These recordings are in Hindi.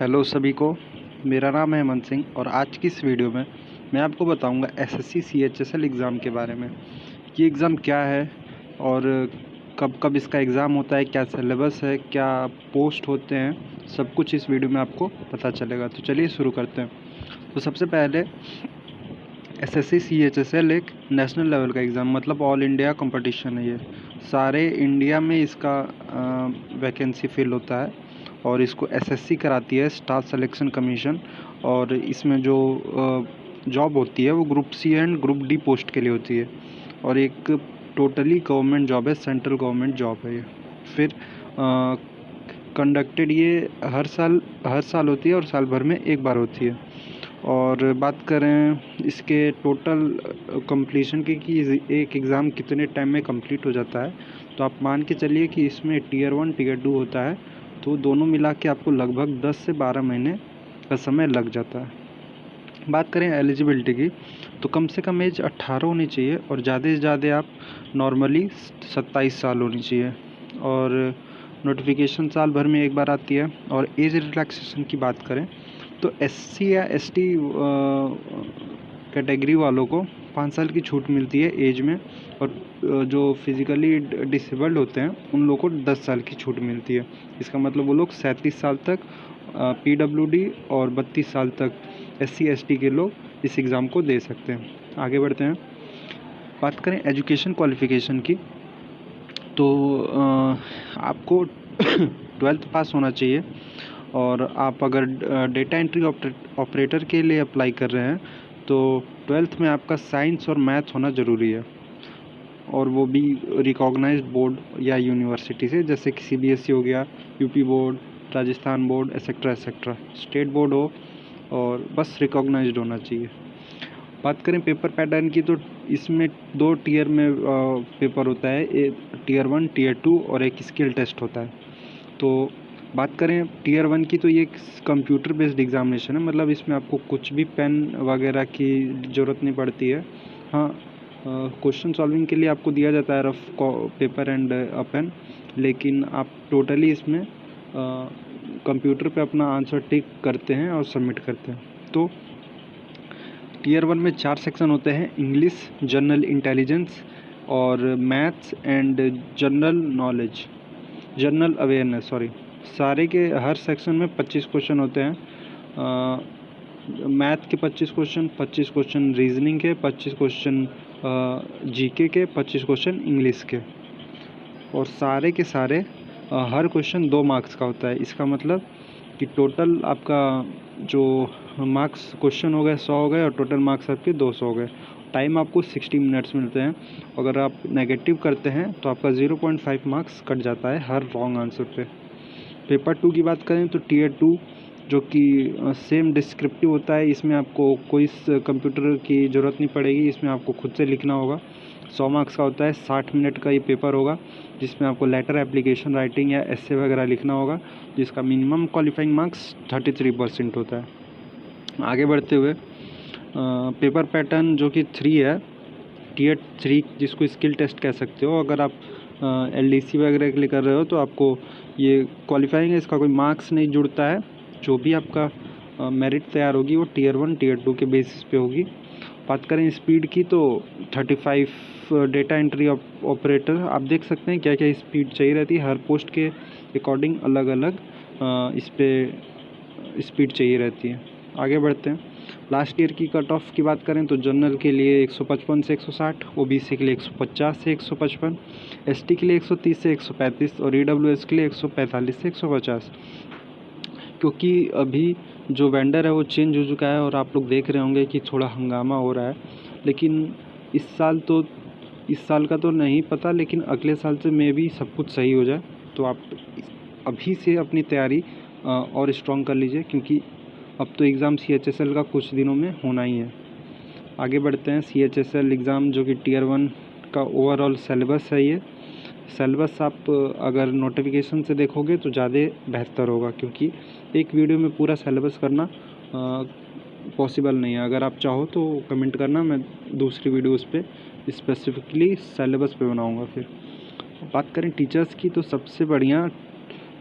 हेलो सभी को, मेरा नाम है हेमंत सिंह और आज की इस वीडियो में मैं आपको बताऊंगा एसएससी सीएचएसएल एग्ज़ाम के बारे में। ये एग्ज़ाम क्या है और कब कब इसका एग्ज़ाम होता है, क्या सिलेबस है, क्या पोस्ट होते हैं, सब कुछ इस वीडियो में आपको पता चलेगा। तो चलिए शुरू करते हैं। तो सबसे पहले एसएससी सीएचएसएल एक नेशनल लेवल का एग्ज़ाम, मतलब ऑल इंडिया कंपटीशन है। ये सारे इंडिया में इसका वैकेंसी फिल होता है और इसको एसएससी कराती है, स्टाफ सिलेक्शन कमीशन। और इसमें जो जॉब होती है वो group C and group D post के लिए होती है और एक टोटली गवर्नमेंट जॉब है, सेंट्रल गवर्नमेंट जॉब है ये। फिर कंडक्टेड ये हर साल होती है और साल भर में एक बार होती है। और बात करें इसके टोटल कंप्लीशन की कि एक एग्ज़ाम कितने टाइम में कंप्लीट हो जाता है, तो आप मान के चलिए कि इसमें टीयर 1 टीयर 2 होता है, तो दोनों मिला के आपको लगभग 10 से 12 महीने का समय लग जाता है। बात करें एलिजिबिलिटी की, तो कम से कम एज 18 होनी चाहिए और ज़्यादा से ज़्यादा आप नॉर्मली 27 साल होनी चाहिए। और नोटिफिकेशन साल भर में एक बार आती है। और एज रिलैक्सेशन की बात करें तो एससी या एसटी कैटेगरी वालों को 5 साल की छूट मिलती है एज में, और जो फिज़िकली डिसेबल्ड होते हैं उन लोगों को 10 साल की छूट मिलती है। इसका मतलब वो लोग 37 साल तक पीडब्ल्यूडी और 32 साल तक एससी एसटी के लोग इस एग्ज़ाम को दे सकते हैं। आगे बढ़ते हैं। बात करें एजुकेशन क्वालिफ़िकेशन की, तो आपको 12th पास होना चाहिए। और आप अगर डेटा एंट्री ऑपरेटर के लिए अप्लाई कर रहे हैं तो 12th में आपका साइंस और मैथ होना ज़रूरी है, और वो भी रिकॉग्नाइज्ड बोर्ड या यूनिवर्सिटी से, जैसे कि सीबीएसई हो गया, UP board, Rajasthan board, etcetera etcetera. State board हो और बस रिकॉग्नाइज्ड होना चाहिए। बात करें पेपर पैटर्न की, तो इसमें 2 टीयर में पेपर होता है, एक टीयर 1 टीयर 2 और एक स्किल टेस्ट होता है। तो बात करें टीयर 1 की, तो ये कंप्यूटर बेस्ड एग्जामिनेशन है, मतलब इसमें आपको कुछ भी पेन वगैरह की ज़रूरत नहीं पड़ती है। हाँ, क्वेश्चन सॉल्विंग के लिए आपको दिया जाता है rough paper and a pen, लेकिन आप टोटली इसमें कंप्यूटर पे अपना आंसर टिक करते हैं और सबमिट करते हैं। तो टीयर 1 में 4 सेक्शन होते हैं, इंग्लिश, जनरल इंटेलिजेंस और मैथ्स एंड जनरल अवेयरनेस। सारे के हर सेक्शन में 25 क्वेश्चन होते हैं। मैथ के 25 क्वेश्चन, 25 क्वेश्चन रीजनिंग के, 25 क्वेश्चन जीके के, 25 क्वेश्चन इंग्लिश के। और सारे के सारे हर क्वेश्चन 2 मार्क्स का होता है। इसका मतलब कि टोटल आपका जो मार्क्स क्वेश्चन हो गए 100 हो गए और टोटल मार्क्स आपके 200 हो गए। टाइम आपको 60 मिनट्स मिलते हैं। अगर आप नेगेटिव करते हैं तो आपका 0.5 मार्क्स कट जाता है हर रॉन्ग आंसर पे। पेपर 2 की बात करें तो टीयर 2 जो कि सेम डिस्क्रिप्टिव होता है, इसमें आपको कोई कंप्यूटर की ज़रूरत नहीं पड़ेगी, इसमें आपको खुद से लिखना होगा। 100 मार्क्स का होता है, 60 मिनट का ये पेपर होगा, जिसमें आपको लेटर, एप्लीकेशन राइटिंग या एस्से वगैरह लिखना होगा, जिसका मिनिमम क्वालिफाइंग मार्क्स 33% होता है। आगे बढ़ते हुए पेपर पैटर्न जो कि 3 है, टीयर 3 जिसको स्किल टेस्ट कह सकते हो। अगर आप एलडीसी वगैरह के लिए कर रहे हो तो आपको ये क्वालिफाइंग है, इसका कोई मार्क्स नहीं जुड़ता है। जो भी आपका मेरिट तैयार होगी वो टीयर 1 टीयर 2 के बेसिस पे होगी। बात करें स्पीड की, तो 35 डेटा एंट्री ऑपरेटर, आप देख सकते हैं क्या क्या स्पीड चाहिए रहती है, हर पोस्ट के अकॉर्डिंग अलग अलग इस पर स्पीड चाहिए रहती है। आगे बढ़ते हैं। लास्ट ईयर की कट ऑफ की बात करें तो जनरल के लिए 155 से 160, ओबीसी के लिए 150 से 155, एसटी के लिए 130 से 135 और ईडब्ल्यूएस के लिए 145 से 150। क्योंकि अभी जो वेंडर है वो चेंज हो चुका है और आप लोग देख रहे होंगे कि थोड़ा हंगामा हो रहा है, लेकिन इस साल का तो नहीं पता, लेकिन अगले साल से मे भी सब कुछ सही हो जाए। तो आप अभी से अपनी तैयारी और स्ट्रॉन्ग कर लीजिए, क्योंकि अब तो एग्ज़ाम सीएचएसएल का कुछ दिनों में होना ही है। आगे बढ़ते हैं। सीएचएसएल एग्ज़ाम जो कि टीयर 1 का ओवरऑल सिलेबस है, ये सिलेबस आप अगर नोटिफिकेशन से देखोगे तो ज़्यादा बेहतर होगा, क्योंकि एक वीडियो में पूरा सिलेबस करना पॉसिबल नहीं है। अगर आप चाहो तो कमेंट करना, मैं दूसरी वीडियो उस पर स्पेसिफिकली सिलेबस पे बनाऊंगा। फिर बात करें टीचर्स की, तो सबसे बढ़िया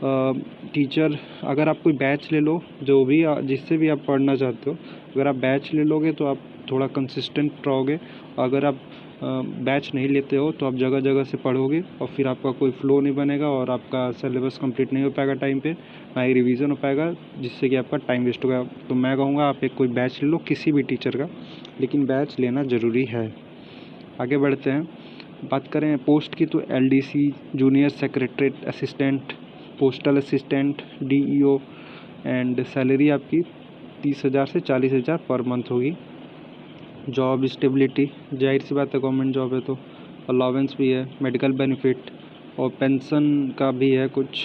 टीचर, अगर आप कोई बैच ले लो, जो भी जिससे भी आप पढ़ना चाहते हो, अगर आप बैच ले लोगे तो आप थोड़ा कंसिस्टेंट रहोगे। अगर आप बैच नहीं लेते हो तो आप जगह जगह से पढ़ोगे और फिर आपका कोई फ़्लो नहीं बनेगा और आपका सिलेबस कंप्लीट नहीं हो पाएगा टाइम पे, ना ही रिवीजन हो पाएगा, जिससे कि आपका टाइम वेस्ट होगा। तो मैं कहूँगा आप एक कोई बैच ले लो किसी भी टीचर का, लेकिन बैच लेना ज़रूरी है। आगे बढ़ते हैं, बात करें पोस्ट की, तो LDC, junior secretariat assistant, postal assistant, DEO, and salary आपकी 30,000 से 40,000 पर मंथ होगी। जॉब स्टेबिलिटी, जाहिर सी बात है गवर्नमेंट जॉब है तो अलाउंस भी है, मेडिकल बेनिफिट और पेंशन का भी है कुछ।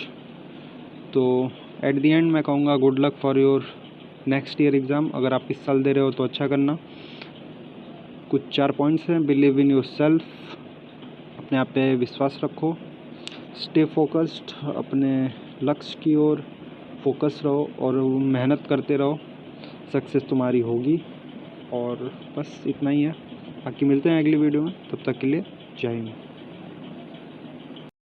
तो एट द एंड मैं कहूँगा good luck for your next year exam. अगर आप इस साल दे रहे हो तो अच्छा करना। कुछ 4 पॉइंट्स हैं, बिलीव इन योर सेल्फ, अपने आप पे विश्वास रखो, स्टे फोकस्ड, अपने लक्ष्य की ओर फोकस रहो और मेहनत करते रहो, सक्सेस तुम्हारी होगी। और बस इतना ही है, बाकी मिलते हैं अगली वीडियो में, तब तक के लिए जय हिंद।